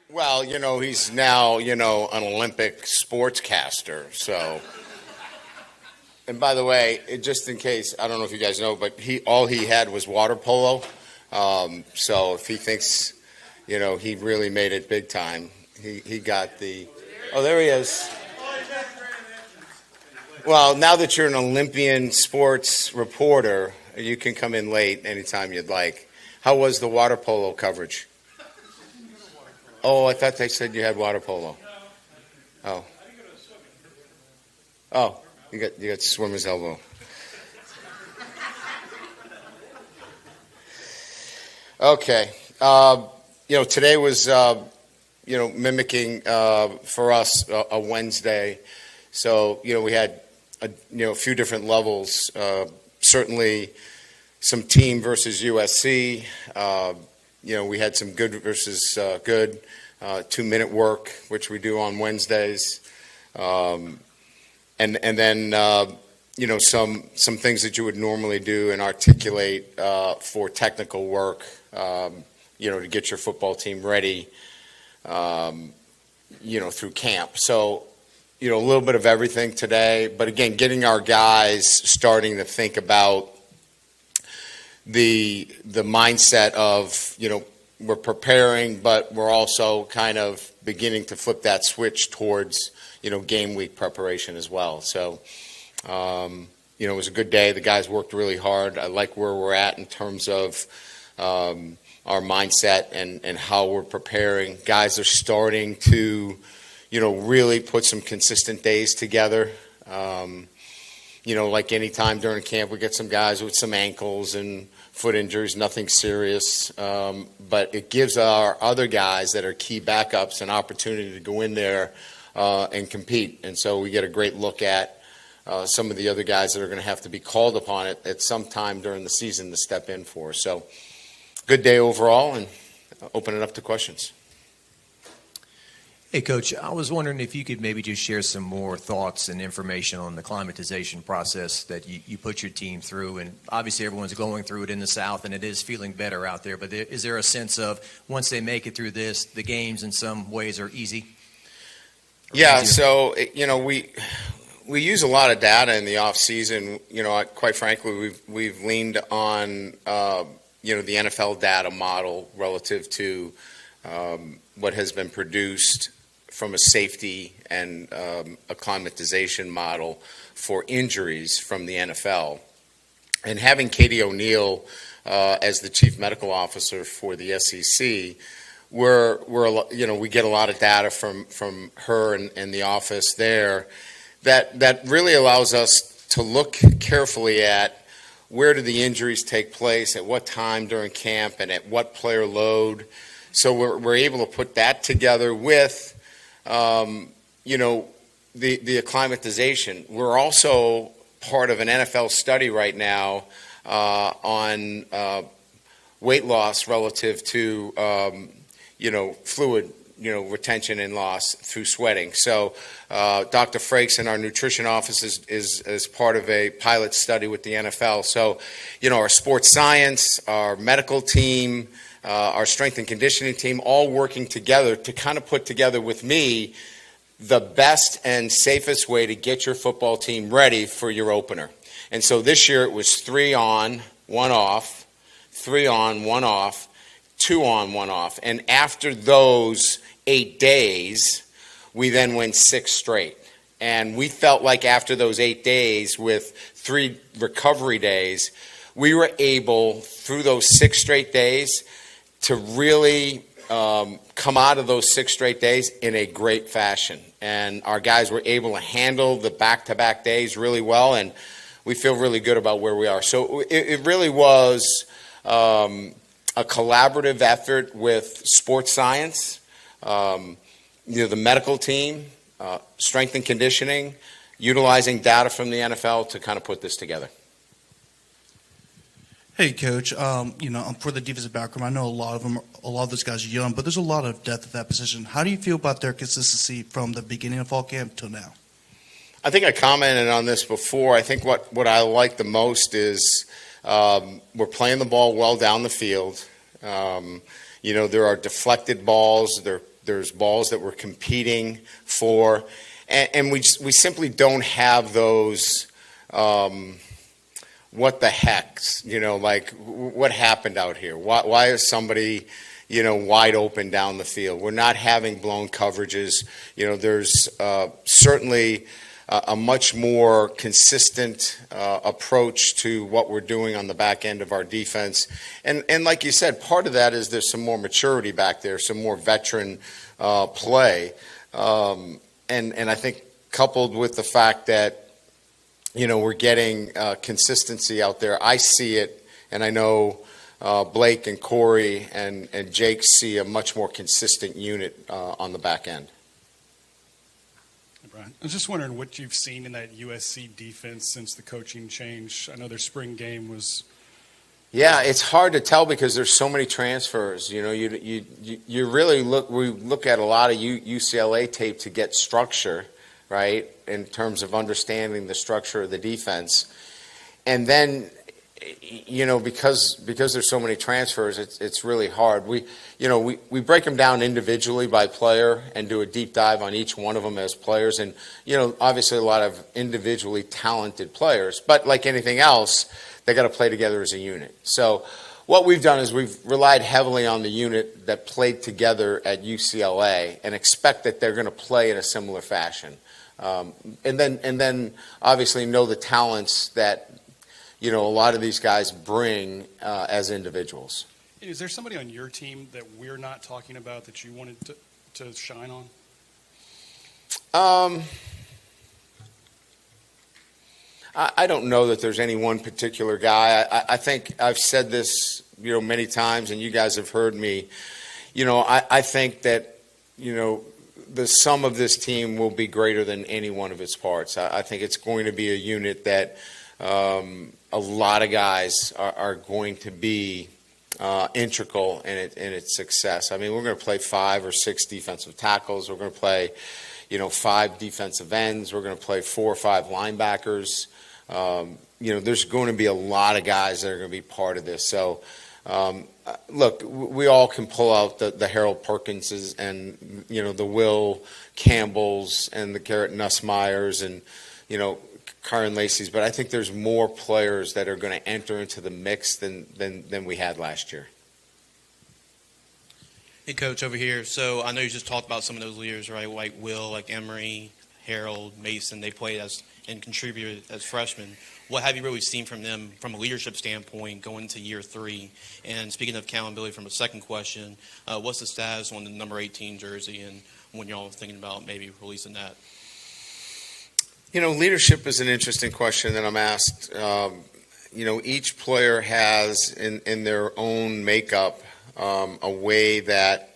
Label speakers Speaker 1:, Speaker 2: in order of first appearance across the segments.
Speaker 1: Well, he's now, an Olympic sportscaster. So, and by the way, just in case, I don't know if you guys know, but all he had was water polo. So if he thinks, he really made it big time, he got the. Oh, there he is. Well, now that you're an Olympian sports reporter, you can come in late anytime you'd like. How was the water polo coverage? Oh, I thought they said you had water polo. Oh. Oh, you got swimmer's elbow. Okay. Today was mimicking for us a Wednesday. So, we had a few different levels. Certainly some team versus USC. We had some good versus good, 2-minute work, which we do on Wednesdays. And then, some things that you would normally do and articulate for technical work, to get your football team ready, through camp. So, a little bit of everything today, but again, getting our guys starting to think about the mindset of, we're preparing, but we're also kind of beginning to flip that switch towards, game week preparation as well. So, it was a good day. The guys worked really hard. I like where we're at in terms of our mindset and how we're preparing. Guys are starting to really put some consistent days together. Like any time during camp, we get some guys with some ankles and foot injuries, nothing serious. But it gives our other guys that are key backups an opportunity to go in there and compete. And so we get a great look at some of the other guys that are going to have to be called upon at some time during the season to step in for. So good day overall, and open it up to questions.
Speaker 2: Hey, Coach, I was wondering if you could maybe just share some more thoughts and information on the acclimatization process that you put your team through. And obviously everyone's going through it in the South, and it is feeling better out there. But is there a sense of once they make it through this, the games in some ways are easy?
Speaker 1: Yeah, so, we use a lot of data in the off season. Quite frankly, we've leaned on, the NFL data model relative to what has been produced from a safety and acclimatization model for injuries from the NFL. And having Katie O'Neill as the chief medical officer for the SEC, we get a lot of data from her and the office there that really allows us to look carefully at where do the injuries take place, at what time during camp, and at what player load. So we're able to put that together with, the acclimatization. We're also part of an NFL study right now on weight loss relative to, fluid, retention and loss through sweating. So Dr. Frakes in our nutrition office is part of a pilot study with the NFL. So, our sports science, our medical team, our strength and conditioning team, all working together to kind of put together with me the best and safest way to get your football team ready for your opener. And so this year it was 3 on, 1 off, 3 on, 1 off, 2 on, 1 off. And after those 8 days, we then went 6 straight. And we felt like after those 8 days with 3 recovery days, we were able, through those 6 straight days, to really come out of those 6 straight days in a great fashion. And our guys were able to handle the back-to-back days really well, and we feel really good about where we are. So it really was a collaborative effort with sports science, the medical team, strength and conditioning, utilizing data from the NFL to kind of put this together.
Speaker 3: Hey, Coach. I'm for the defensive background. I know a lot of those guys are young, but there's a lot of depth at that position. How do you feel about their consistency from the beginning of fall camp till now?
Speaker 1: I think I commented on this before. I think what I like the most is we're playing the ball well down the field. There are deflected balls. They're there's balls that we're competing for, and we simply don't have those. What the heck, like what happened out here? Why is somebody, wide open down the field? We're not having blown coverages. There's certainly a much more consistent approach to what we're doing on the back end of our defense. And like you said, part of that is there's some more maturity back there, some more veteran play. And I think coupled with the fact that, we're getting consistency out there. I see it, and I know Blake and Corey and Jake see a much more consistent unit on the back end.
Speaker 4: Brian, I was just wondering what you've seen in that USC defense since the coaching change. I know their spring game was.
Speaker 1: Yeah, it's hard to tell because there's so many transfers. You really look at a lot of UCLA tape to get structure, right, in terms of understanding the structure of the defense. And then, because there's so many transfers, it's really hard. We break them down individually by player and do a deep dive on each one of them as players. And, obviously a lot of individually talented players. But like anything else, they got to play together as a unit. So what we've done is we've relied heavily on the unit that played together at UCLA and expect that they're going to play in a similar fashion. And then obviously know the talents that, a lot of these guys bring as individuals.
Speaker 4: Is there somebody on your team that we're not talking about that you wanted to shine on?
Speaker 1: I don't know that there's any one particular guy. I think I've said this, many times, and you guys have heard me. I think that, the sum of this team will be greater than any one of its parts. I think it's going to be a unit that a lot of guys are going to be integral in its success. I mean, we're going to play 5 or 6 defensive tackles. We're going to play, 5 defensive ends. We're going to play 4 or 5 linebackers. There's going to be a lot of guys that are going to be part of this. So, look, we all can pull out the Harold Perkinses and, the Will Campbells and the Garrett Nussmeyers and, Karen Lacey's, but I think there's more players that are going to enter into the mix than we had last year.
Speaker 5: Hey, Coach, over here. So I know you just talked about some of those leaders, right? Like Will, like Emery, Harold, Mason. They played as and contributed as freshmen. What have you really seen from them from a leadership standpoint going into year 3? And speaking of accountability from a second question, what's the status on the number 18 jersey and when y'all are thinking about maybe releasing that?
Speaker 1: Leadership is an interesting question that I'm asked. Each player has in their own makeup a way that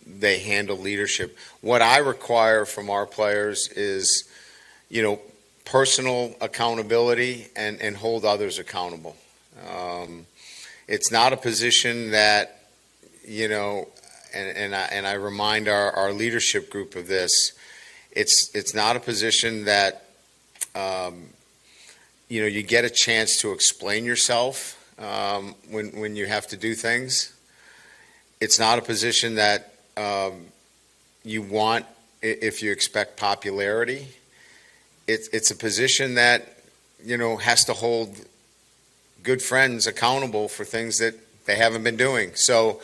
Speaker 1: they handle leadership. What I require from our players is, personal accountability and hold others accountable. It's not a position that, and I remind our leadership group of this. It's not a position that you get a chance to explain yourself when you have to do things. It's not a position that you want if you expect popularity. It's a position that has to hold good friends accountable for things that they haven't been doing. So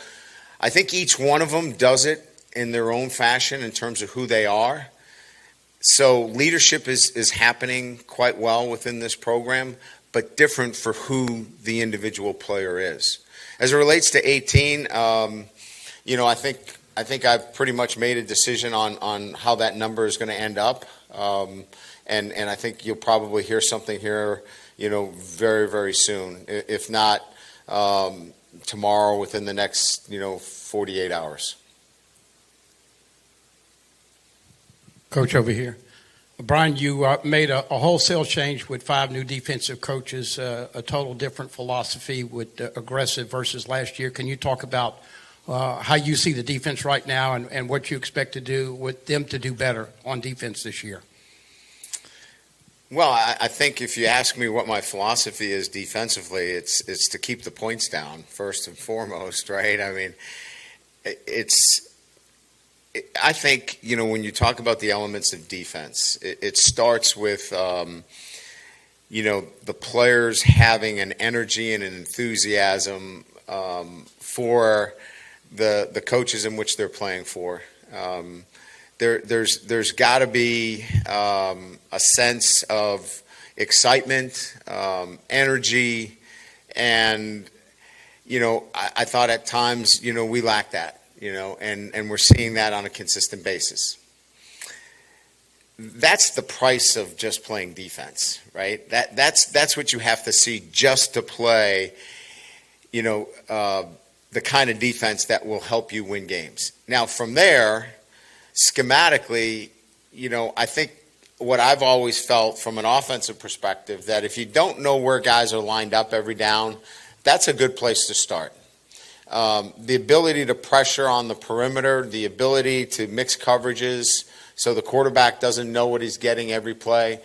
Speaker 1: I think each one of them does it in their own fashion in terms of who they are. So leadership is happening quite well within this program, but different for who the individual player is. As it relates to 18, I think I've pretty much made a decision on how that number is going to end up, and I think you'll probably hear something here, very, very soon. If not tomorrow, within the next 48 hours.
Speaker 6: Coach over here. Brian, you made a wholesale change with 5 new defensive coaches, a total different philosophy with aggressive versus last year. Can you talk about how you see the defense right now and what you expect to do with them to do better on defense this year?
Speaker 1: Well, I think if you ask me what my philosophy is defensively, it's to keep the points down first and foremost, right? I mean, it's I think, when you talk about the elements of defense, it starts with, the players having an energy and an enthusiasm for the coaches in which they're playing for. There's got to be a sense of excitement, energy, and I thought at times we lacked that, and we're seeing that on a consistent basis. That's the price of just playing defense, right? That's what you have to see just to play, the kind of defense that will help you win games. Now, from there, schematically, I think what I've always felt from an offensive perspective, that if you don't know where guys are lined up every down, that's a good place to start. The ability to pressure on the perimeter, the ability to mix coverages so the quarterback doesn't know what he's getting every play,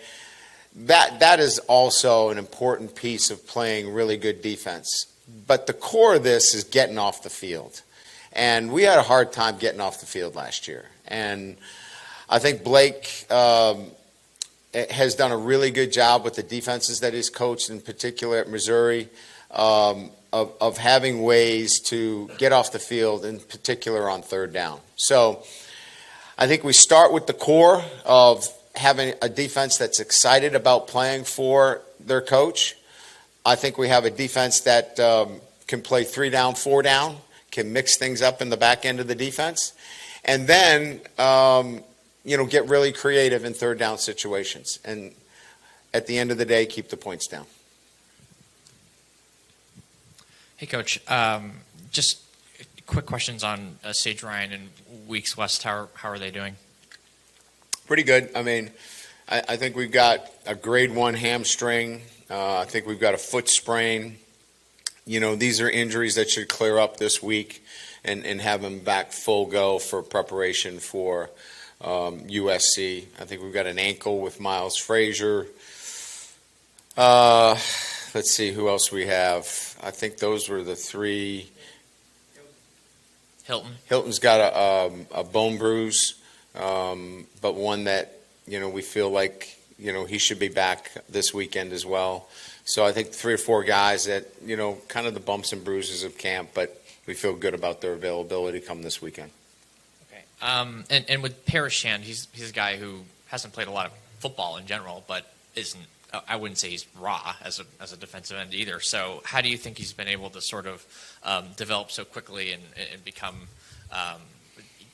Speaker 1: that is also an important piece of playing really good defense. But the core of this is getting off the field. And we had a hard time getting off the field last year. And I think Blake has done a really good job with the defenses that he's coached, in particular at Missouri, of having ways to get off the field, in particular on third down. So I think we start with the core of having a defense that's excited about playing for their coach. I think we have a defense that can play 3 down, 4 down, can mix things up in the back end of the defense, and then get really creative in third down situations. And at the end of the day, keep the points down.
Speaker 7: Hey, Coach. Just quick questions on Sage Ryan and Weeks West. How are they doing?
Speaker 1: Pretty good. I mean, I think we've got a grade 1 hamstring. I think we've got a foot sprain. These are injuries that should clear up this week and have him back full go for preparation for USC. I think we've got an ankle with Miles Frazier. Let's see who else we have. I think those were the 3. Hilton's got a bone bruise, but one that, we feel like, he should be back this weekend as well. So I think 3 or 4 guys that, kind of the bumps and bruises of camp, but we feel good about their availability come this weekend.
Speaker 7: Okay. And with Parashand, he's a guy who hasn't played a lot of football in general, but isn't, I wouldn't say he's raw as a defensive end either. So how do you think he's been able to sort of develop so quickly and become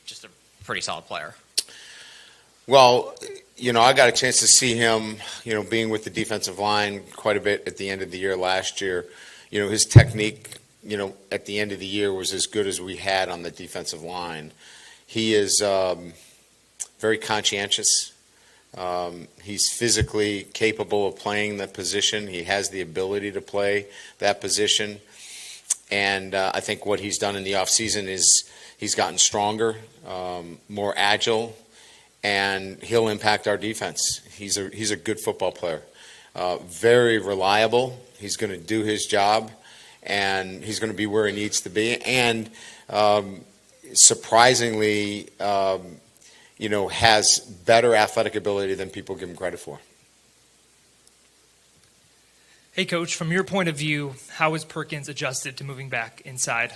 Speaker 7: just a pretty solid player?
Speaker 1: Well, I got a chance to see him, being with the defensive line quite a bit at the end of the year last year. His technique, at the end of the year was as good as we had on the defensive line. He is very conscientious. He's physically capable of playing the position. He has the ability to play that position. And I think what he's done in the offseason is he's gotten stronger, more agile, and he'll impact our defense. He's a good football player, very reliable. He's going to do his job, and he's going to be where he needs to be. And surprisingly, has better athletic ability than people give him credit for.
Speaker 8: Hey, Coach, from your point of view, how has Perkins adjusted to moving back inside?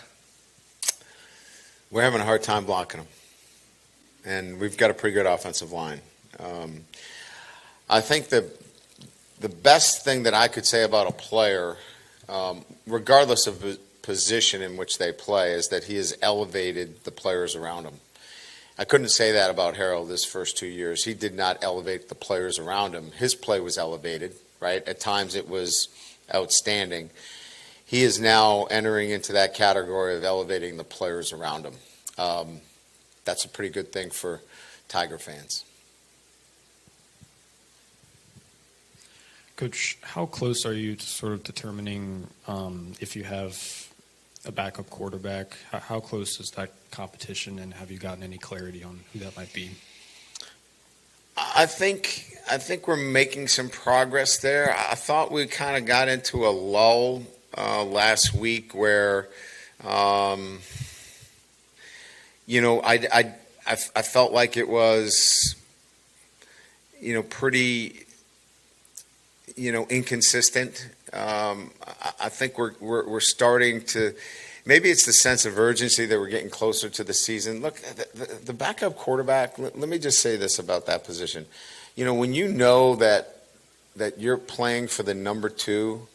Speaker 1: We're having a hard time blocking him. And we've got a pretty good offensive line. I think the best thing that I could say about a player, regardless of the position in which they play, is that he has elevated the players around him. I couldn't say that about Harold his first 2 years. He did not elevate the players around him. His play was elevated, right? At times it was outstanding. He is now entering into that category of elevating the players around him. That's a pretty good thing for Tiger fans.
Speaker 9: Coach, how close are you to sort of determining if you have a backup quarterback? How close is that competition, and have you gotten any clarity on who that might be?
Speaker 1: I think we're making some progress there. I thought we kind of got into a lull last week where, I I felt like it was, pretty, inconsistent. I think we're starting to. Maybe it's the sense of urgency that we're getting closer to the season. Look, the backup quarterback. Let me just say this about that position. When you know that you're playing for the number 2,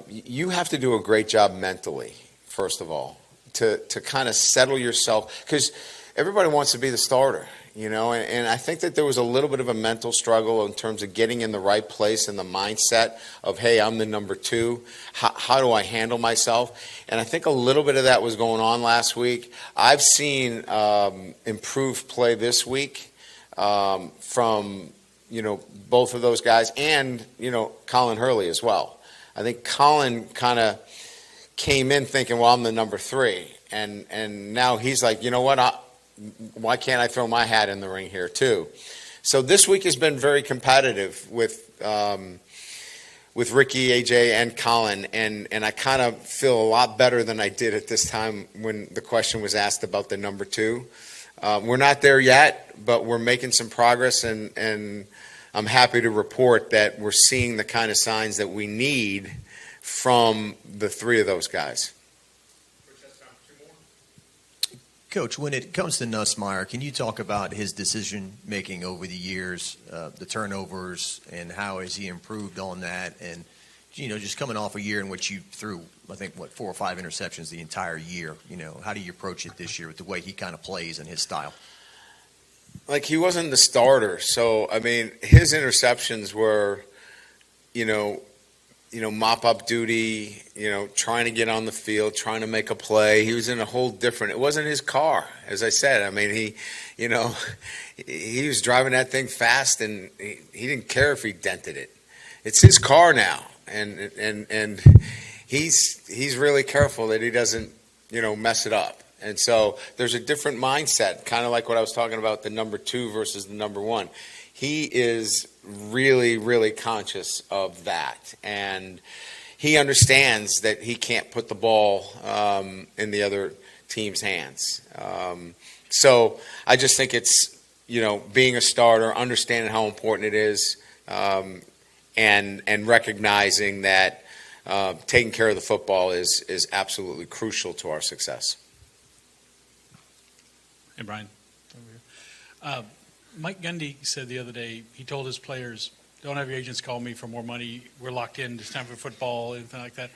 Speaker 1: you have to do a great job mentally, first of all, to kind of settle yourself, because everybody wants to be the starter. And I think that there was a little bit of a mental struggle in terms of getting in the right place and the mindset of, hey, I'm the number 2. How do I handle myself? And I think a little bit of that was going on last week. I've seen improved play this week from, both of those guys and, Colin Hurley as well. I think Colin kind of came in thinking, well, I'm the number 3. And now he's like, you know what? Why can't I throw my hat in the ring here too? So this week has been very competitive with Ricky, AJ, and Colin, and I kind of feel a lot better than I did at this time when the question was asked about the number 2. We're not there yet, but we're making some progress, and I'm happy to report that we're seeing the kind of signs that we need from the 3 of those guys.
Speaker 2: Coach, when it comes to Nussmeier, can you talk about his decision-making over the years, the turnovers, and how has he improved on that? And, just coming off a year in which you threw, I think, 4 or 5 interceptions the entire year, how do you approach it this year with the way he kind of plays and his style?
Speaker 1: Like, he wasn't the starter, so, his interceptions were, mop-up duty, trying to get on the field, trying to make a play. He was in a whole different – it wasn't his car, as I said. He was driving that thing fast, and he didn't care if he dented it. It's his car now, and he's really careful that he doesn't, mess it up. And so there's a different mindset, kind of like what I was talking about, the number 2 versus the number 1. He is really, really conscious of that. And he understands that he can't put the ball in the other team's hands. So I just think it's, being a starter, understanding how important it is, and recognizing that taking care of the football is absolutely crucial to our success.
Speaker 10: Hey, Brian. Over here. Mike Gundy said the other day, he told his players, don't have your agents call me for more money. We're locked in. It's time for football, anything like that.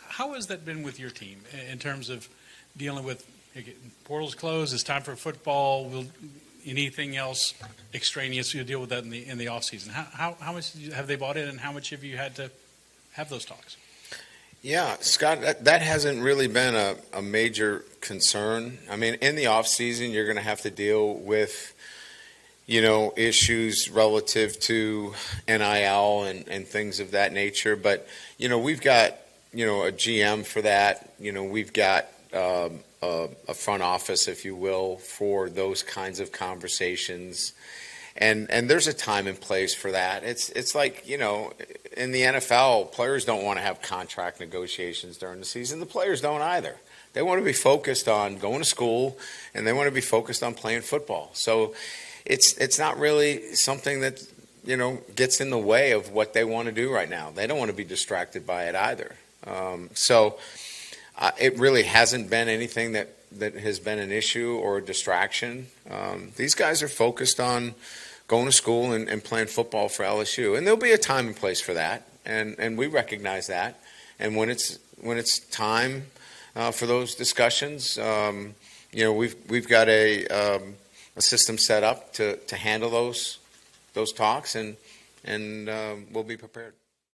Speaker 10: How has that been with your team in terms of dealing with portals closed? It's time for football. Anything else extraneous? You'll deal with that in the offseason. How much have they bought in, and how much have you had to have those talks?
Speaker 1: Yeah, Scott, that hasn't really been a major concern. In the offseason, you're going to have to deal with issues relative to NIL and things of that nature. But, we've got, a GM for that. We've got a front office, if you will, for those kinds of conversations. And there's a time and place for that. It's like, in the NFL, players don't want to have contract negotiations during the season. The players don't either. They want to be focused on going to school, and they want to be focused on playing football. So it's not really something that, gets in the way of what they want to do right now. They don't want to be distracted by it either. So it really hasn't been anything that has been an issue or a distraction. These guys are focused on going to school and playing football for LSU. And there'll be a time and place for that, and we recognize that. And when it's time for those discussions, we've got a system set up to handle those talks, and we'll be prepared.